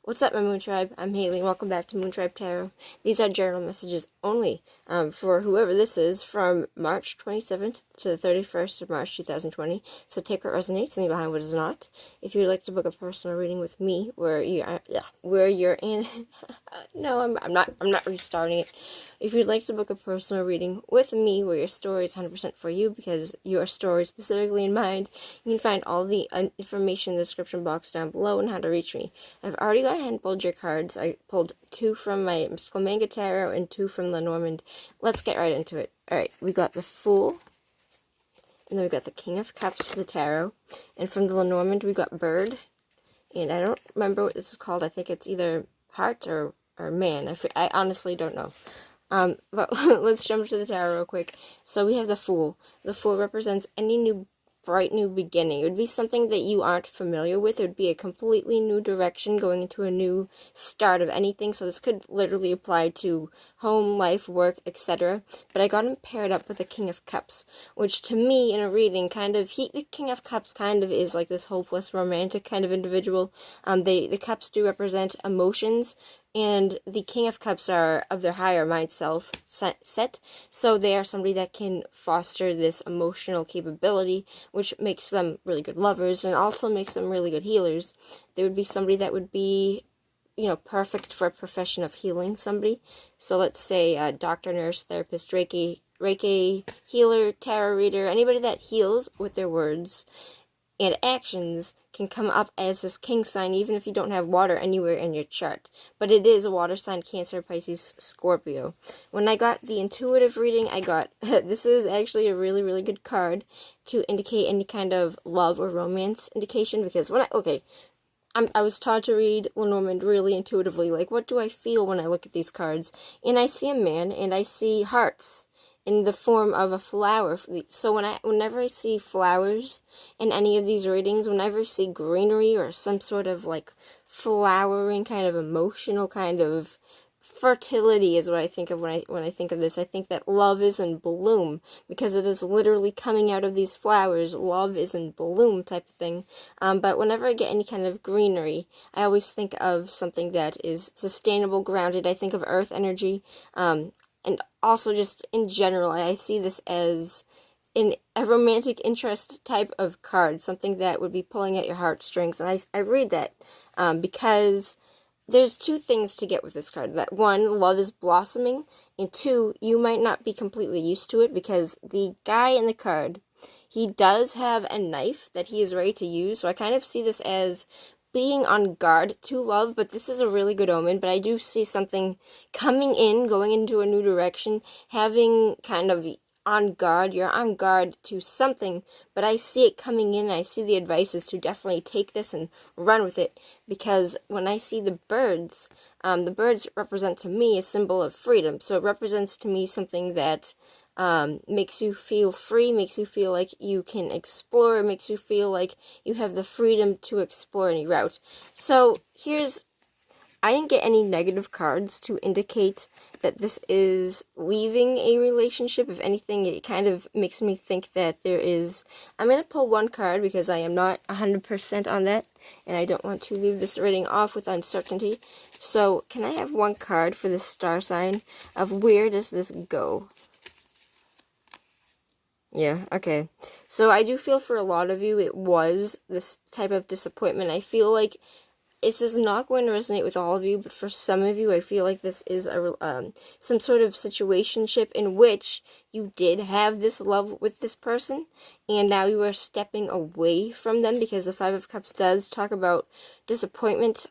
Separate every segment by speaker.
Speaker 1: What's up, my Moon Tribe? I'm Haley. Welcome back to Moon Tribe Tarot. These are journal messages only for whoever this is from March 27th to the 31st of March 2020. So take what resonates and leave behind what does not. If you'd like to book a personal reading with me, where you're in, no, I'm not restarting it. If you'd like to book a personal reading with me, where your story is 100% for you because your story is specifically in mind, you can find all the information in the description box down below and how to reach me. I've already gone ahead and pulled your cards. I pulled 2 from my Mystical Manga Tarot and 2 from Lenormand. Let's get right into it. Alright, we got the Fool, and then we got the King of Cups for the Tarot, and from the Lenormand we got Bird, and I don't remember what this is called. I think it's either Heart or Man. I honestly don't know. But let's jump to the tarot real quick. So we have the Fool. The Fool represents any bright new beginning. It would be something that you aren't familiar with. It would be a completely new direction going into a new start of anything. So this could literally apply to home, life, work, etc. But I got him paired up with the King of Cups, which to me in a reading the King of Cups kind of is like this hopeless romantic kind of individual. The cups do represent emotions, and the King of Cups are of their higher mind self set, so they are somebody that can foster this emotional capability, which makes them really good lovers and also makes them really good healers. They would be somebody that would be, perfect for a profession of healing somebody. So let's say doctor, nurse, therapist, Reiki healer, tarot reader, anybody that heals with their words and actions can come up as this king sign even if you don't have water anywhere in your chart. But it is a water sign: Cancer, Pisces, Scorpio. When I got the intuitive reading, I got, this is actually a really, really good card to indicate any kind of love or romance indication, because I was taught to read Lenormand really intuitively. Like, what do I feel when I look at these cards? And I see a man, and I see hearts in the form of a flower. So whenever I see flowers in any of these readings, whenever I see greenery or some sort of like flowering kind of emotional kind of fertility is what I think of when I think of this. I think that love is in bloom, because it is literally coming out of these flowers. Love is in bloom type of thing. But whenever I get any kind of greenery, I always think of something that is sustainable, grounded. I think of earth energy. And also just in general, I see this as a romantic interest type of card, something that would be pulling at your heartstrings. And I read that because there's 2 things to get with this card. That 1, love is blossoming, and 2, you might not be completely used to it, because the guy in the card, he does have a knife that he is ready to use. So I kind of see this as being on guard to love, but this is a really good omen. But I do see something coming in, going into a new direction, having kind of on guard. You're on guard to something, but I see it coming in. I see the advice is to definitely take this and run with it, because when I see the birds represent to me a symbol of freedom. So it represents to me something that makes you feel free, makes you feel like you can explore, makes you feel like you have the freedom to explore any route. So I didn't get any negative cards to indicate that this is leaving a relationship. If anything, it kind of makes me think that I'm going to pull 1 card because I am not 100% on that, and I don't want to leave this reading off with uncertainty. So can I have 1 card for this star sign of where does this go? Yeah, okay. So I do feel for a lot of you it was this type of disappointment. I feel like this is not going to resonate with all of you, but for some of you, I feel like this is some sort of situationship in which you did have this love with this person, and now you are stepping away from them, because the 5 of Cups does talk about disappointment,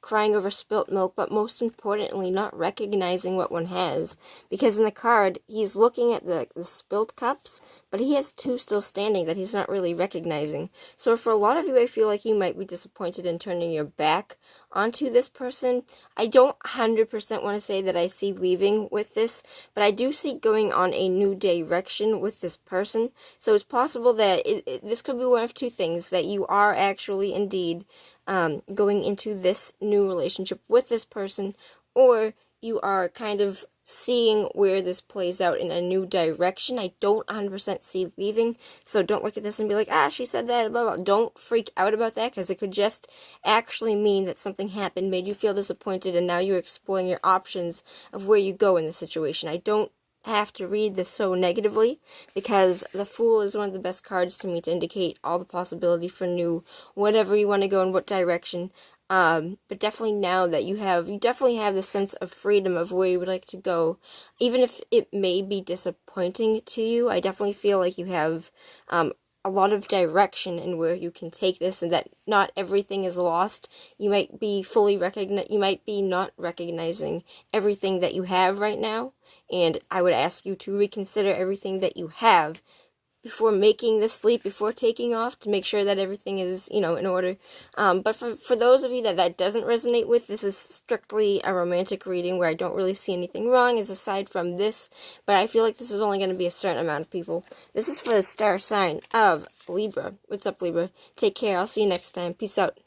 Speaker 1: crying over spilt milk, but most importantly, not recognizing what one has. Because in the card, he's looking at the spilt cups, but he has 2 still standing that he's not really recognizing. So for a lot of you, I feel like you might be disappointed in turning your back onto this person. I don't 100% want to say that I see leaving with this, but I do see going on a new direction with this person. So it's possible that this could be one of 2 things: that you are actually indeed going into this new relationship with this person, or you are kind of seeing where this plays out in a new direction. I don't 100% see leaving, so don't look at this and be like, ah, she said that, blah, blah. Don't freak out about that, because it could just actually mean that something happened, made you feel disappointed, and now you're exploring your options of where you go in the situation. I don't have to read this so negatively, because the Fool is one of the best cards to me to indicate all the possibility for new, whatever you want to go in what direction. But definitely now that you definitely have the sense of freedom of where you would like to go, even if it may be disappointing to you. I definitely feel like you have a lot of direction in where you can take this, and that not everything is lost. You might be you might be not recognizing everything that you have right now, and I would ask you to reconsider everything that you have before making this leap, before taking off, to make sure that everything is, in order. But for those of you that doesn't resonate with, this is strictly a romantic reading where I don't really see anything wrong as aside from this, but I feel like this is only going to be a certain amount of people. This is for the star sign of Libra. What's up, Libra? Take care. I'll see you next time. Peace out.